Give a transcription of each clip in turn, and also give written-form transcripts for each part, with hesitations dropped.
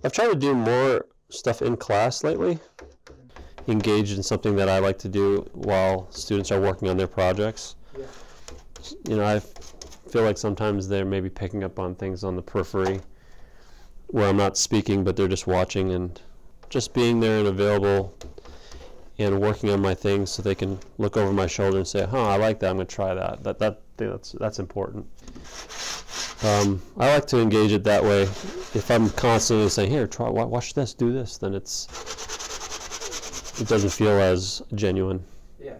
I've tried to do more stuff in class lately, engaged in something that I like to do while students are working on their projects. Yeah. I feel like sometimes they're maybe picking up on things on the periphery where I'm not speaking, but they're just watching, and just being there and available and working on my things so they can look over my shoulder and say, I like that, I'm going to try that. That's important. I like to engage it that way. If I'm constantly saying, here, try, watch this, do this, then it doesn't feel as genuine. Yeah.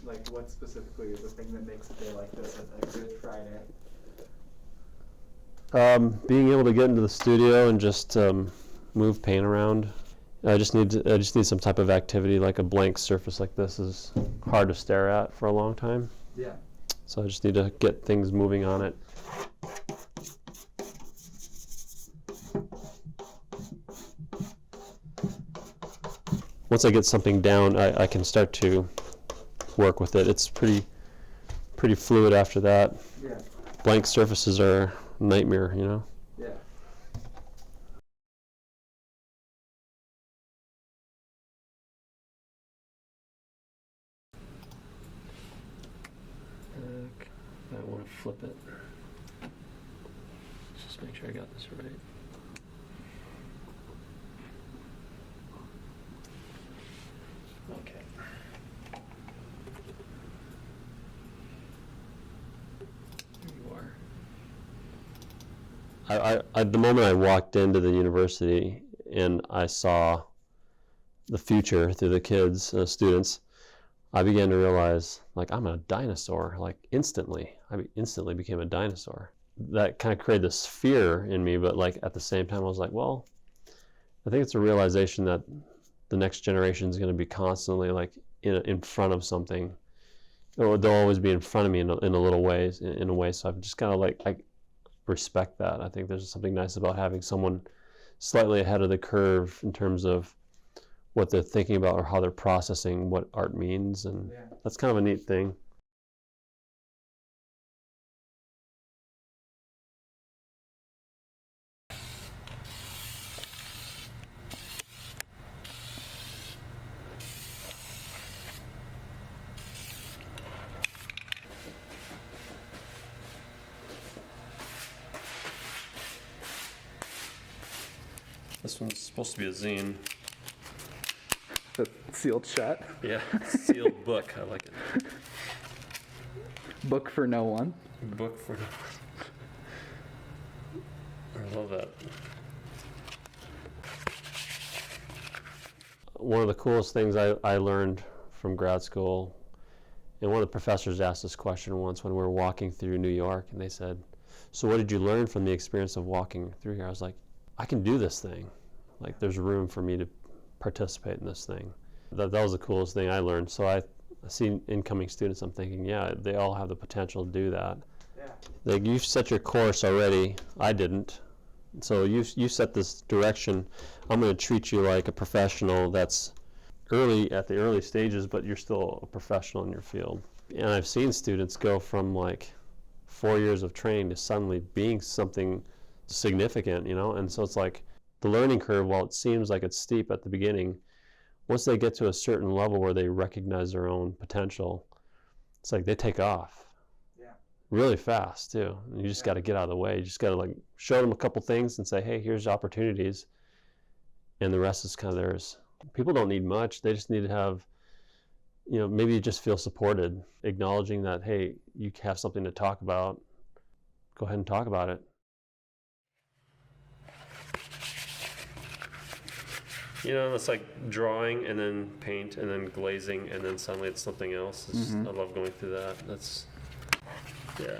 Like, what specifically is the thing that makes a day like this a good Friday? Being able to get into the studio and just move paint around. I just need some type of activity. Like a blank surface like this is hard to stare at for a long time. Yeah. So I just need to get things moving on it. Once I get something down, I can start to work with it. It's pretty fluid after that. Yeah. Blank surfaces are a nightmare, Yeah. I want to flip it. Just make sure I got this right. Okay. There you are. The moment I walked into the university and I saw the future through the kids, students, I began to realize, like, I'm a dinosaur, like, instantly. I instantly became a dinosaur. That kind of created this fear in me, but, like, at the same time, I was like, well, I think it's a realization that the next generation is going to be constantly, like, in front of something. They'll always be in front of me in a little ways, in a way, so I've just kind of, like, I respect that. I think there's something nice about having someone slightly ahead of the curve in terms of what they're thinking about or how they're processing what art means, and that's kind of a neat thing. This one's supposed to be a zine. Sealed shut. Yeah, sealed book. I like it. Book for no one. Book for no one. I love that. One of the coolest things I learned from grad school, and one of the professors asked this question once when we were walking through New York, and they said, so what did you learn from the experience of walking through here? I was like, I can do this thing. Like, there's room for me to participate in this thing. That was the coolest thing I learned. So I see incoming students, I'm thinking, yeah, they all have the potential to do that. Yeah. Like, you've set your course already. I didn't. So you set this direction. I'm going to treat you like a professional that's at the early stages, but you're still a professional in your field. And I've seen students go from like 4 years of training to suddenly being something significant, and so it's like the learning curve, while it seems like it's steep at the beginning, once they get to a certain level where they recognize their own potential, it's like they take off. Yeah. Really fast too. And you just got to get out of the way. You just got to, like, show them a couple things and say, hey, here's opportunities, and the rest is kind of theirs. People don't need much. They just need to have, maybe you just feel supported, acknowledging that, hey, you have something to talk about. Go ahead and talk about it. It's like drawing and then paint and then glazing and then suddenly it's something else. I love going through that. Yeah.